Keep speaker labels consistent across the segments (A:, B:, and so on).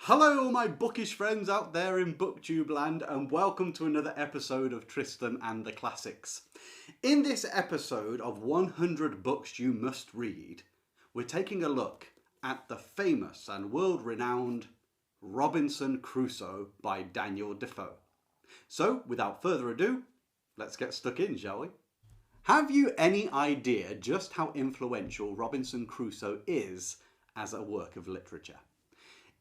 A: Hello all my bookish friends out there in booktube land, and welcome to another episode of Tristan and the Classics. In this episode of 100 Books You Must Read, we're taking a look at the famous and world-renowned Robinson Crusoe by Daniel Defoe. So, without further ado, let's get stuck in, shall we? Have you any idea just how influential Robinson Crusoe is as a work of literature?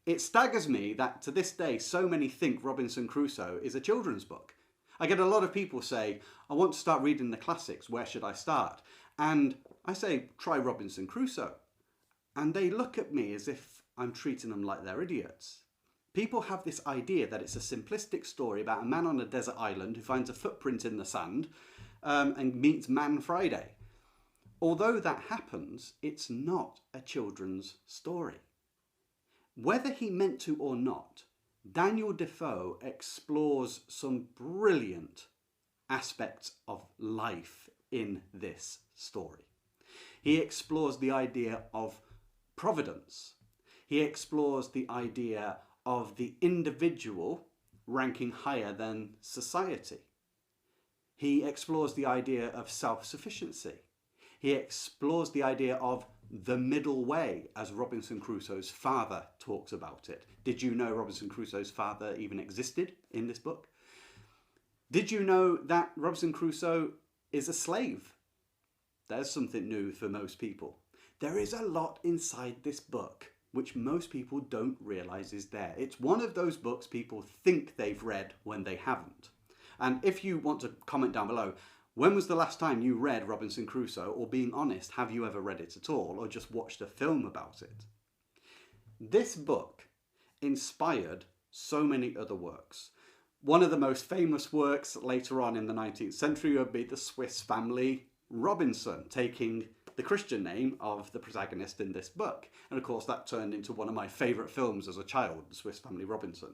A: It staggers me that to this day so many think Robinson Crusoe is a children's book. I get a lot of people say, I want to start reading the classics, where should I start? And I say, try Robinson Crusoe. And they look at me as if I'm treating them like they're idiots. People have this idea that it's a simplistic story about a man on a desert island who finds a footprint in the sand and meets Man Friday. Although that happens, it's not a children's story. Whether he meant to or not, Daniel Defoe explores some brilliant aspects of life in this story. He explores the idea of Providence. He explores the idea of the individual ranking higher than society. He explores the idea of self-sufficiency. He explores the idea of the middle way, as Robinson Crusoe's father talks about it. Did you know Robinson Crusoe's father even existed in this book? Did you know that Robinson Crusoe is a slave? There's something new for most people. There is a lot inside this book which most people don't realise is there. It's one of those books people think they've read when they haven't. And if you want to comment down below, when was the last time you read Robinson Crusoe, or being honest, have you ever read it at all, or just watched a film about it? This book inspired so many other works. One of the most famous works later on in the 19th century would be the Swiss family Robinson, taking the Christian name of the protagonist in this book. And of course that turned into one of my favourite films as a child, the Swiss family Robinson.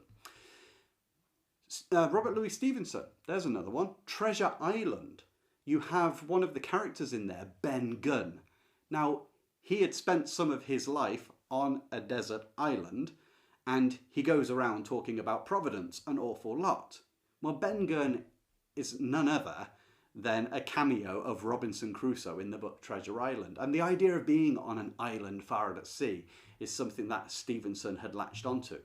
A: Robert Louis Stevenson, there's another one. Treasure Island. You have one of the characters in there, Ben Gunn. Now, he had spent some of his life on a desert island, and he goes around talking about Providence an awful lot. Well, Ben Gunn is none other than a cameo of Robinson Crusoe in the book Treasure Island. And the idea of being on an island far at sea is something that Stevenson had latched onto.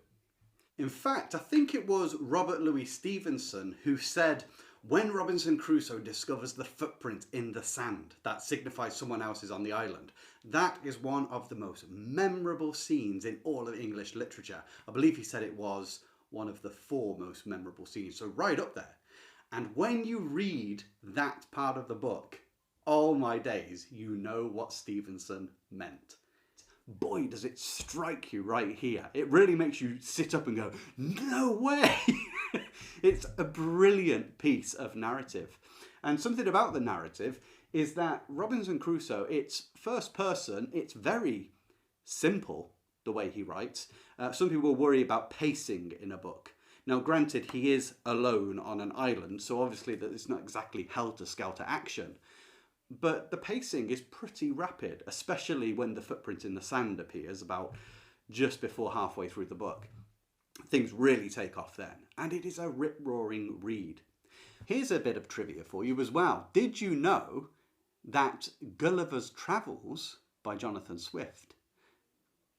A: In fact, I think it was Robert Louis Stevenson who said, when Robinson Crusoe discovers the footprint in the sand that signifies someone else is on the island, that is one of the most memorable scenes in all of English literature. I believe he said it was one of the 4 most memorable scenes, so right up there. And when you read that part of the book, all my days, you know what Stevenson meant. Boy, does it strike you right here. It really makes you sit up and go, no way! It's a brilliant piece of narrative. And something about the narrative is that Robinson Crusoe, it's first person, it's very simple the way he writes. Some people worry about pacing in a book. Now granted, he is alone on an island, so obviously that it's not exactly helter-skelter action. But the pacing is pretty rapid, especially when the footprint in the sand appears about just before halfway through the book. Things really take off then, and it is a rip-roaring read. Here's a bit of trivia for you as well. Did you know that Gulliver's Travels by Jonathan Swift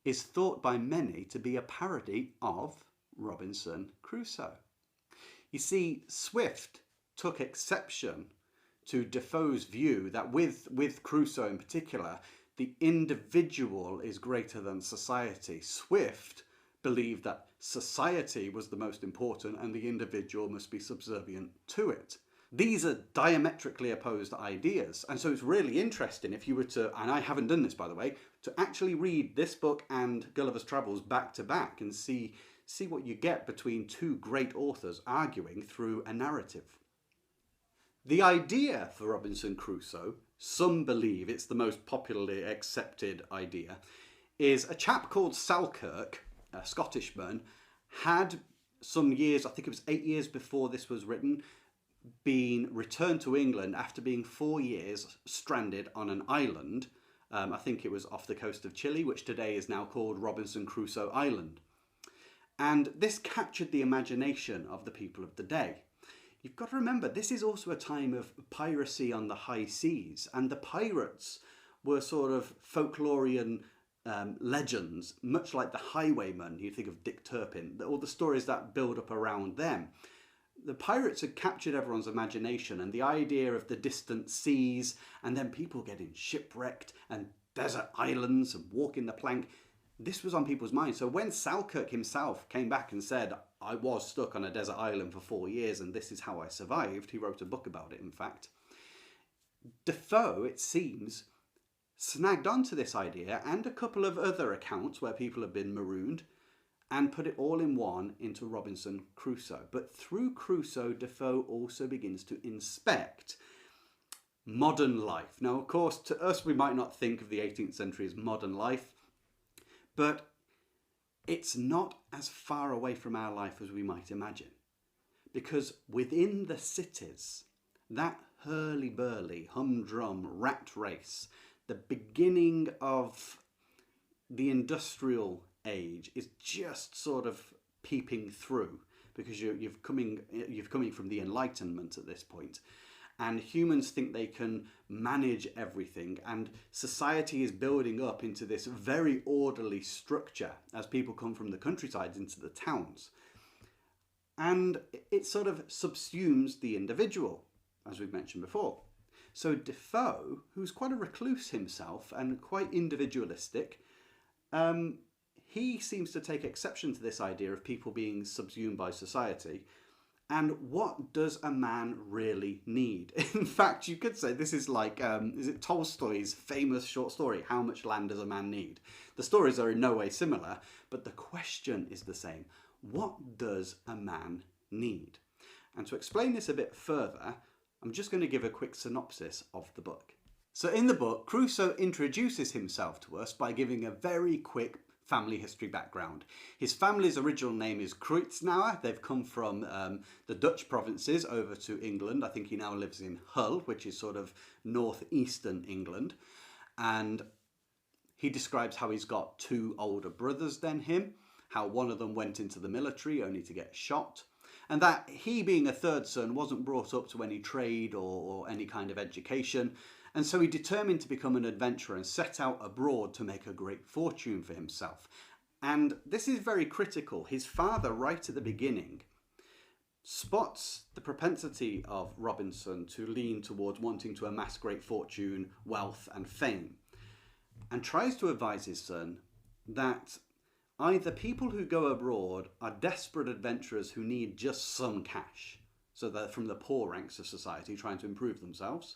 A: is thought by many to be a parody of Robinson Crusoe? You see, Swift took exception to Defoe's view that with Crusoe in particular, the individual is greater than society. Swift believed that society was the most important and the individual must be subservient to it. These are diametrically opposed ideas, and so it's really interesting if you were to, and I haven't done this by the way, to actually read this book and Gulliver's Travels back to back and see what you get between 2 great authors arguing through a narrative. The idea for Robinson Crusoe, some believe it's the most popularly accepted idea, is a chap called Selkirk, a Scottishman, had some years, I think it was 8 years before this was written, been returned to England after being 4 years stranded on an island. I think it was off the coast of Chile, which today is now called Robinson Crusoe Island. And this captured the imagination of the people of the day. You've got to remember, this is also a time of piracy on the high seas, and the pirates were sort of folklorian legends, much like the highwayman. You think of Dick Turpin, all the stories that build up around them. The pirates had captured everyone's imagination, and the idea of the distant seas, and then people getting shipwrecked, and desert islands, and walking the plank. This was on people's minds. So when Selkirk himself came back and said, I was stuck on a desert island for 4 years and this is how I survived, he wrote a book about it, in fact. Defoe, it seems, snagged onto this idea and a couple of other accounts where people have been marooned and put it all in one into Robinson Crusoe. But through Crusoe, Defoe also begins to inspect modern life. Now, of course, to us, we might not think of the 18th century as modern life, but it's not as far away from our life as we might imagine. Because within the cities, that hurly-burly, humdrum rat race, the beginning of the industrial age is just sort of peeping through, because you're coming from the Enlightenment at this point. And humans think they can manage everything, and society is building up into this very orderly structure as people come from the countryside into the towns. And it sort of subsumes the individual, as we've mentioned before. So Defoe, who's quite a recluse himself and quite individualistic, he seems to take exception to this idea of people being subsumed by society. And what does a man really need? In fact, you could say this is like, is it Tolstoy's famous short story, How Much Land Does a Man Need? The stories are in no way similar, but the question is the same. What does a man need? And to explain this a bit further, I'm just going to give a quick synopsis of the book. So in the book, Crusoe introduces himself to us by giving a very quick family history background. His family's original name is Kreuznauer. They've come from the Dutch provinces over to England. I think he now lives in Hull, which is sort of northeastern England. And he describes how he's got 2 older brothers than him, how one of them went into the military only to get shot, and that he, being a third son, wasn't brought up to any trade or any kind of education. And so he determined to become an adventurer and set out abroad to make a great fortune for himself. And this is very critical. His father, right at the beginning, spots the propensity of Robinson to lean towards wanting to amass great fortune, wealth and fame, and tries to advise his son that either people who go abroad are desperate adventurers who need just some cash, so they're from the poor ranks of society trying to improve themselves,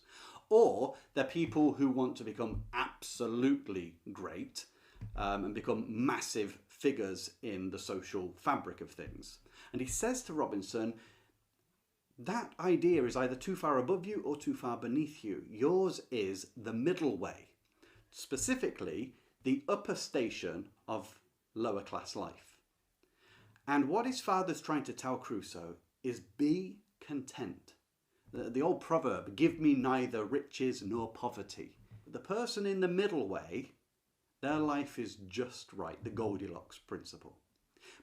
A: or they're people who want to become absolutely great and become massive figures in the social fabric of things. And he says to Robinson, that idea is either too far above you or too far beneath you. Yours is the middle way, specifically the upper station of lower class life. And what his father's trying to tell Crusoe is be content. The old proverb, give me neither riches nor poverty. The person in the middle way, their life is just right, the Goldilocks principle.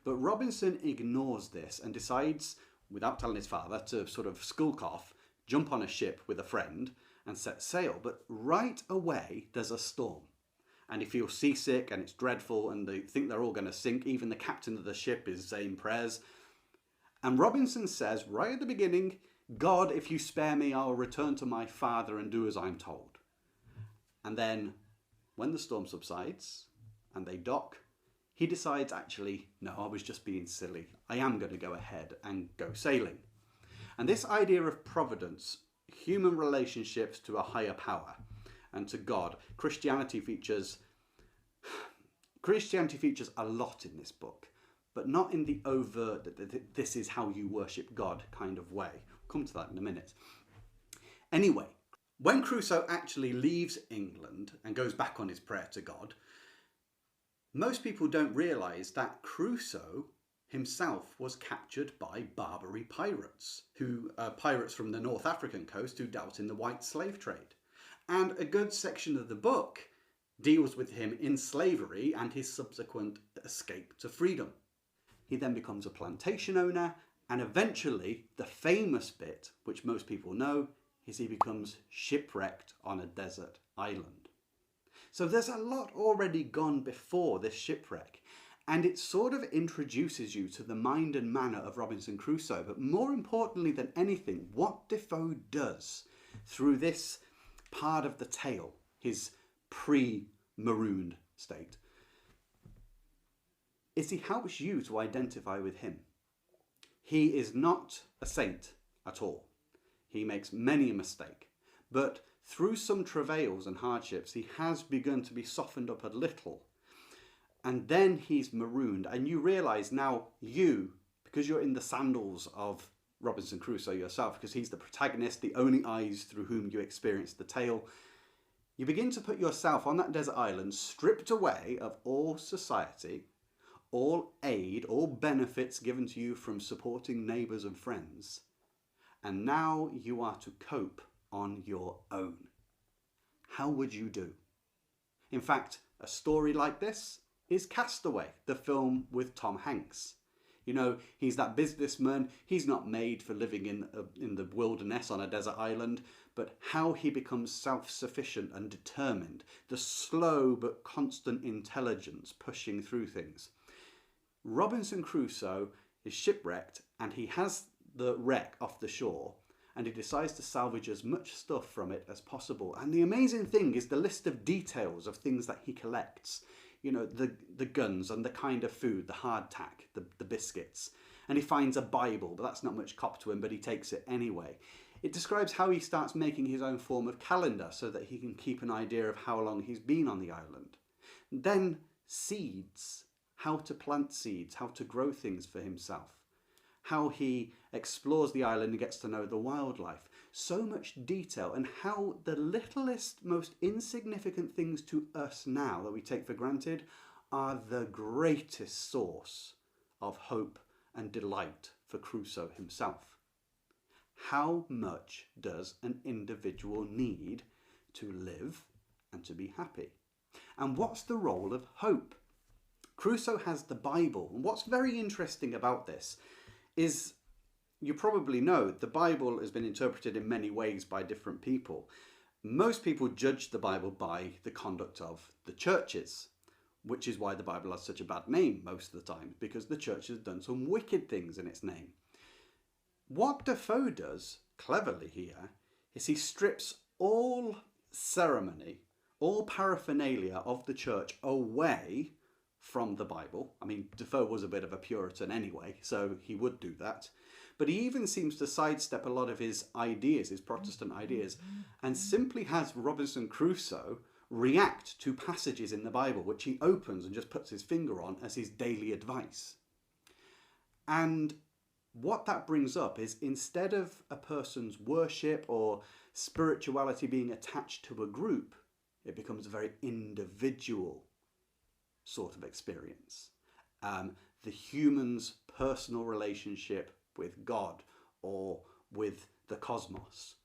A: But Robinson ignores this and decides, without telling his father, to sort of skulk off, jump on a ship with a friend and set sail. But right away, there's a storm. And he feels seasick and it's dreadful and they think they're all going to sink. Even the captain of the ship is saying prayers. And Robinson says, right at the beginning, God, if you spare me, I'll return to my father and do as I'm told. And then when the storm subsides and they dock, he decides, actually, no, I was just being silly. I am going to go ahead and go sailing. And this idea of providence, human relationships to a higher power and to God, Christianity features a lot in this book, but not in the overt, this is how you worship God kind of way. Come to that in a minute. Anyway, when Crusoe actually leaves England and goes back on his prayer to God, most people don't realise that Crusoe himself was captured by Barbary pirates, pirates from the North African coast who dealt in the white slave trade. And a good section of the book deals with him in slavery and his subsequent escape to freedom. He then becomes a plantation owner, and eventually the famous bit, which most people know, is he becomes shipwrecked on a desert island. So there's a lot already gone before this shipwreck, and it sort of introduces you to the mind and manner of Robinson Crusoe. But more importantly than anything, what Defoe does through this part of the tale, his pre-marooned state, is he helps you to identify with him. He is not a saint at all. He makes many a mistake, but through some travails and hardships, he has begun to be softened up a little. And then he's marooned, and you realise now because you're in the sandals of Robinson Crusoe yourself, because he's the protagonist, the only eyes through whom you experience the tale, you begin to put yourself on that desert island, stripped away of all society, all aid, all benefits given to you from supporting neighbours and friends. And now you are to cope on your own. How would you do? In fact, a story like this is Castaway, the film with Tom Hanks. You know, he's that businessman. He's not made for living in the wilderness on a desert island, but how he becomes self-sufficient and determined, the slow but constant intelligence pushing through things. Robinson Crusoe is shipwrecked, and he has the wreck off the shore, and he decides to salvage as much stuff from it as possible. And the amazing thing is the list of details of things that he collects. You know, the guns and the kind of food, the hardtack, the biscuits. And he finds a Bible, but that's not much cop to him, but he takes it anyway. It describes how he starts making his own form of calendar so that he can keep an idea of how long he's been on the island. Then seeds, how to plant seeds, how to grow things for himself. How he explores the island and gets to know the wildlife. So much detail, and how the littlest, most insignificant things to us now that we take for granted are the greatest source of hope and delight for Crusoe himself. How much does an individual need to live and to be happy? And what's the role of hope? Crusoe has the Bible, and what's very interesting about this is, you probably know, the Bible has been interpreted in many ways by different people. Most people judge the Bible by the conduct of the churches, which is why the Bible has such a bad name most of the time, because the church has done some wicked things in its name. What Defoe does, cleverly here, is he strips all ceremony, all paraphernalia of the church away from the Bible. I mean, Defoe was a bit of a Puritan anyway, so he would do that. But he even seems to sidestep a lot of his ideas, his Protestant ideas, and simply has Robinson Crusoe react to passages in the Bible, which he opens and just puts his finger on as his daily advice. And what that brings up is, instead of a person's worship or spirituality being attached to a group, it becomes a very individual sort of experience. The human's personal relationship with God or with the cosmos.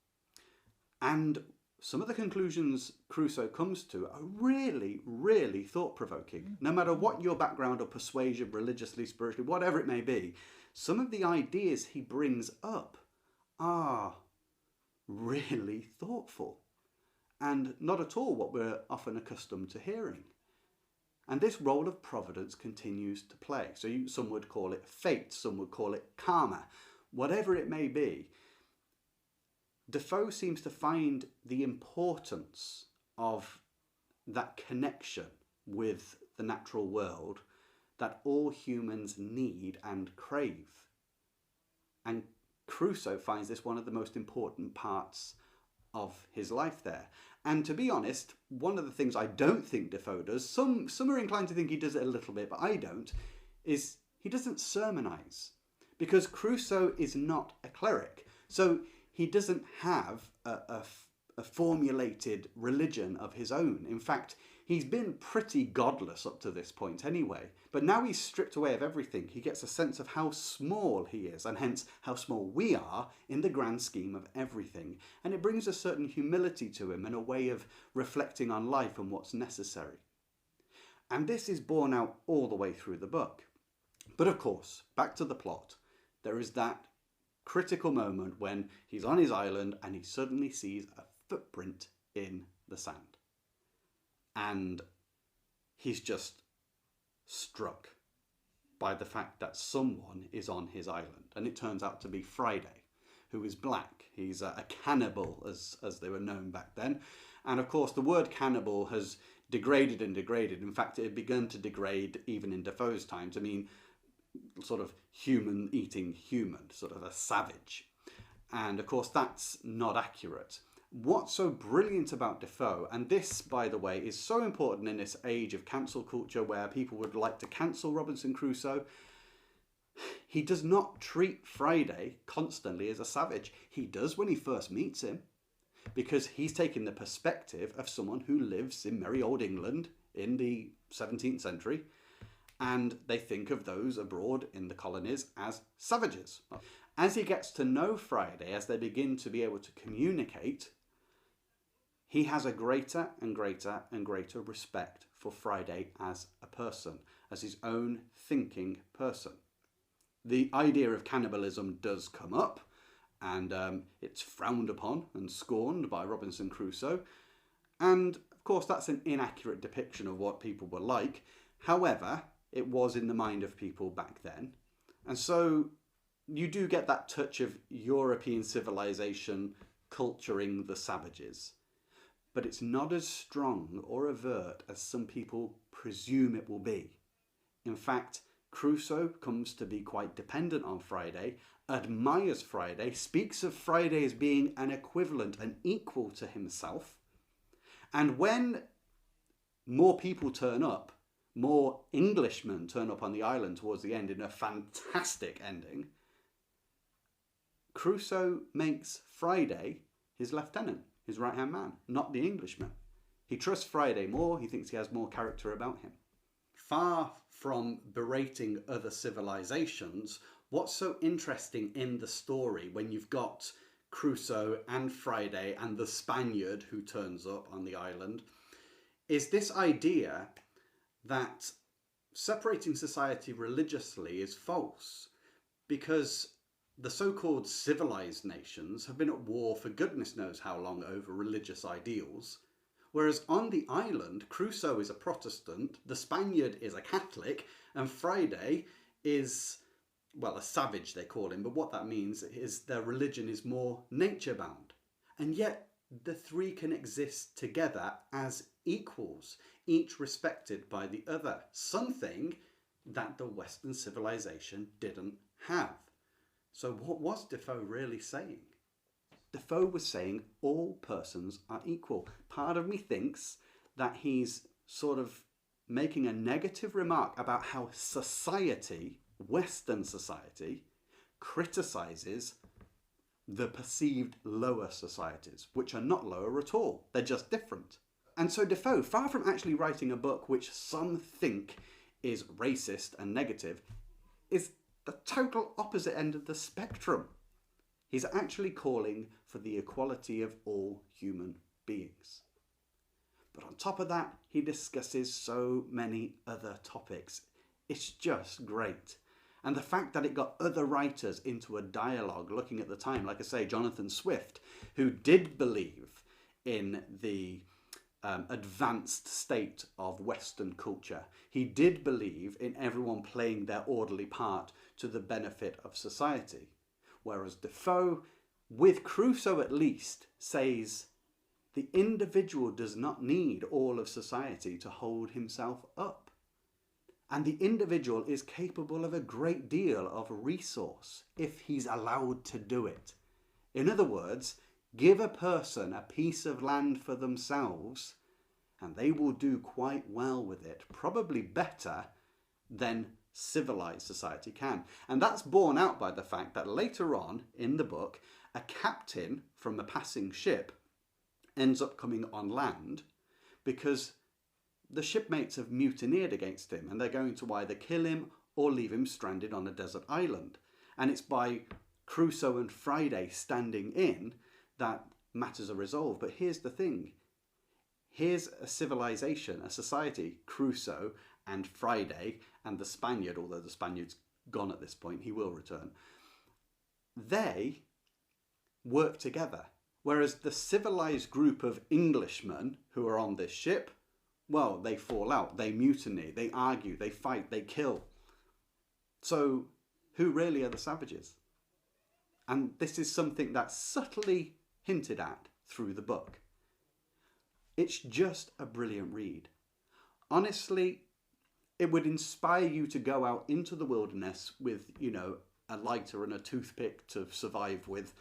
A: And some of the conclusions Crusoe comes to are really, really thought-provoking. No matter what your background or persuasion, religiously, spiritually, whatever it may be, some of the ideas he brings up are really thoughtful and not at all what we're often accustomed to hearing. And this role of Providence continues to play. So some would call it fate, some would call it karma, whatever it may be. Defoe seems to find the importance of that connection with the natural world that all humans need and crave. And Crusoe finds this one of the most important parts of his life there. And to be honest, one of the things I don't think Defoe does, some are inclined to think he does it a little bit, but I don't, is he doesn't sermonize. Because Crusoe is not a cleric. So he doesn't have a formulated religion of his own. In fact, he's been pretty godless up to this point anyway. But now he's stripped away of everything. He gets a sense of how small he is, and hence how small we are in the grand scheme of everything. And it brings a certain humility to him and a way of reflecting on life and what's necessary. And this is borne out all the way through the book. But of course, back to the plot, there is that critical moment when he's on his island and he suddenly sees a footprint in the sand. And he's just struck by the fact that someone is on his island. And it turns out to be Friday, who is black. He's a cannibal, as they were known back then. And of course, the word cannibal has degraded and degraded. In fact, it had begun to degrade even in Defoe's time to mean sort of human eating human, sort of a savage. And of course, that's not accurate. What's so brilliant about Defoe, and this, by the way, is so important in this age of cancel culture where people would like to cancel Robinson Crusoe, he does not treat Friday constantly as a savage. He does when he first meets him, because he's taking the perspective of someone who lives in merry old England in the 17th century, and they think of those abroad in the colonies as savages. As he gets to know Friday, as they begin to be able to communicate, he has a greater and greater and greater respect for Friday as a person, as his own thinking person. The idea of cannibalism does come up, and it's frowned upon and scorned by Robinson Crusoe. And of course, that's an inaccurate depiction of what people were like. However, it was in the mind of people back then. And so you do get that touch of European civilization culturing the savages. But it's not as strong or overt as some people presume it will be. In fact, Crusoe comes to be quite dependent on Friday, admires Friday, speaks of Friday as being an equivalent, an equal to himself. And when more people turn up, more Englishmen turn up on the island towards the end in a fantastic ending, Crusoe makes Friday his lieutenant, his right-hand man, not the Englishman. He trusts Friday more, he thinks he has more character about him. Far from berating other civilizations, what's so interesting in the story when you've got Crusoe and Friday and the Spaniard who turns up on the island is this idea that separating society religiously is false, because the so-called civilized nations have been at war for goodness knows how long over religious ideals, whereas on the island, Crusoe is a Protestant, the Spaniard is a Catholic, and Friday is, well, a savage they call him, but what that means is their religion is more nature-bound. And yet the three can exist together as equals, each respected by the other, something that the Western civilization didn't have. So what was Defoe really saying? Defoe was saying all persons are equal. Part of me thinks that he's sort of making a negative remark about how society, Western society, criticizes the perceived lower societies, which are not lower at all. They're just different. And so Defoe, far from actually writing a book which some think is racist and negative, is the total opposite end of the spectrum. He's actually calling for the equality of all human beings. But on top of that, he discusses so many other topics. It's just great. And the fact that it got other writers into a dialogue looking at the time, like I say, Jonathan Swift, who did believe in the advanced state of Western culture. He did believe in everyone playing their orderly part to the benefit of society. Whereas Defoe, with Crusoe at least, says the individual does not need all of society to hold himself up. And the individual is capable of a great deal of resource if he's allowed to do it. In other words, give a person a piece of land for themselves and they will do quite well with it, probably better than civilized society can. And that's borne out by the fact that later on in the book, a captain from a passing ship ends up coming on land because the shipmates have mutineered against him and they're going to either kill him or leave him stranded on a desert island. And it's by Crusoe and Friday standing in that matters are resolved. But here's the thing. Here's a civilization, a society, Crusoe and Friday and the Spaniard, although the Spaniard's gone at this point. He will return. They work together. Whereas the civilized group of Englishmen who are on this ship, well, they fall out, they mutiny, they argue, they fight, they kill. So who really are the savages? And this is something that's subtly hinted at through the book. It's just a brilliant read. Honestly, it would inspire you to go out into the wilderness with, you know, a lighter and a toothpick to survive with,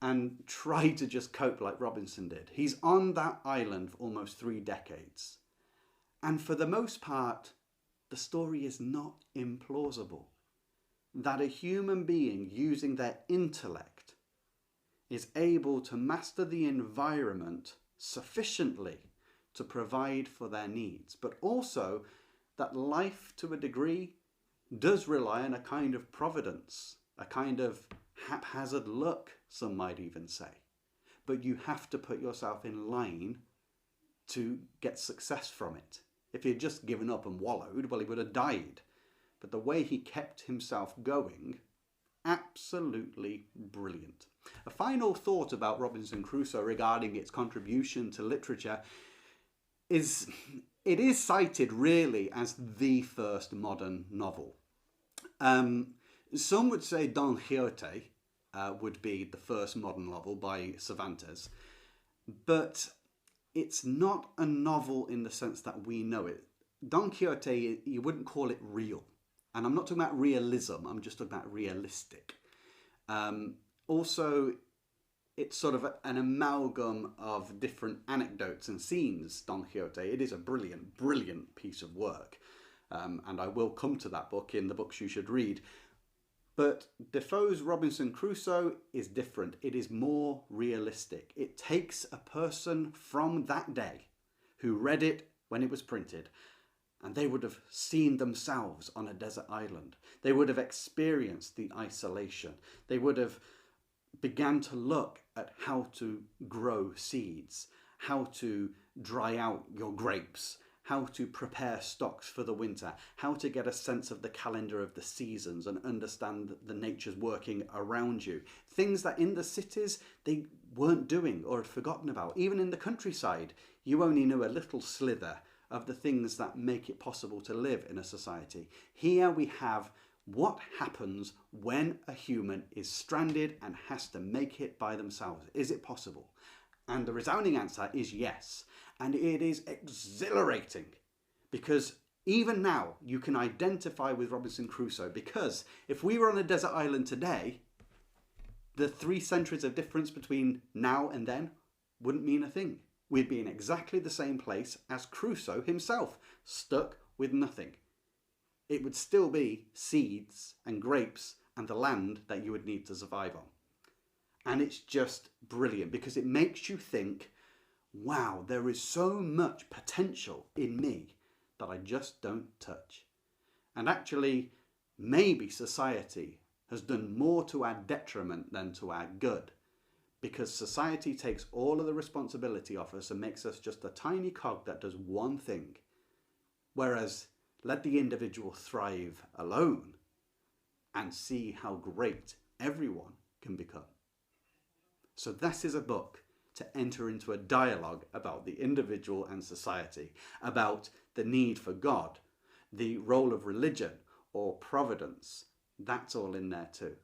A: and try to just cope like Robinson did. He's on that island for almost 3 decades. And for the most part, the story is not implausible. That a human being using their intellect is able to master the environment sufficiently to provide for their needs, but also that life to a degree does rely on a kind of providence, a kind of haphazard luck, some might even say. But you have to put yourself in line to get success from it. If he had just given up and wallowed, well, he would have died. But the way he kept himself going, absolutely brilliant. A final thought about Robinson Crusoe regarding its contribution to literature is it is cited really as the first modern novel. Some would say Don Quixote would be the first modern novel by Cervantes, but it's not a novel in the sense that we know it. Don Quixote, you wouldn't call it real. And I'm not talking about realism, I'm just talking about realistic. Also, it's sort of an amalgam of different anecdotes and scenes, Don Quixote. It is a brilliant, brilliant piece of work. And I will come to that book in the books you should read. But Defoe's Robinson Crusoe is different. It is more realistic. It takes a person from that day who read it when it was printed, and they would have seen themselves on a desert island. They would have experienced the isolation. They would have began to look at how to grow seeds, how to dry out your grapes, how to prepare stocks for the winter, how to get a sense of the calendar of the seasons and understand the nature's working around you. Things that in the cities they weren't doing or had forgotten about. Even in the countryside, you only knew a little slither of the things that make it possible to live in a society. Here we have what happens when a human is stranded and has to make it by themselves. Is it possible? And the resounding answer is yes. And it is exhilarating because even now you can identify with Robinson Crusoe, because if we were on a desert island today, the 3 centuries of difference between now and then wouldn't mean a thing. We'd be in exactly the same place as Crusoe himself, stuck with nothing. It would still be seeds and grapes and the land that you would need to survive on. And it's just brilliant because it makes you think, wow, there is so much potential in me that I just don't touch. And actually, maybe society has done more to our detriment than to our good, because society takes all of the responsibility off us and makes us just a tiny cog that does one thing. Whereas, let the individual thrive alone and see how great everyone can become. So this is a book to enter into a dialogue about the individual and society, about the need for God, the role of religion or providence. That's all in there too.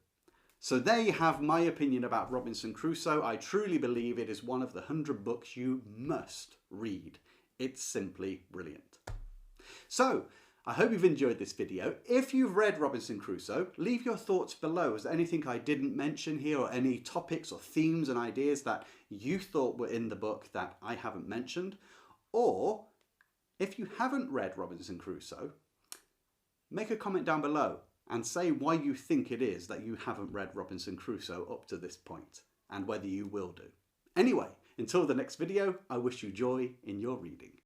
A: So there you have my opinion about Robinson Crusoe. I truly believe it is one of the 100 books you must read. It's simply brilliant. So, I hope you've enjoyed this video. If you've read Robinson Crusoe, leave your thoughts below. Is there anything I didn't mention here, or any topics or themes and ideas that you thought were in the book that I haven't mentioned? Or, if you haven't read Robinson Crusoe, make a comment down below and say why you think it is that you haven't read Robinson Crusoe up to this point, and whether you will do. Anyway, until the next video, I wish you joy in your reading.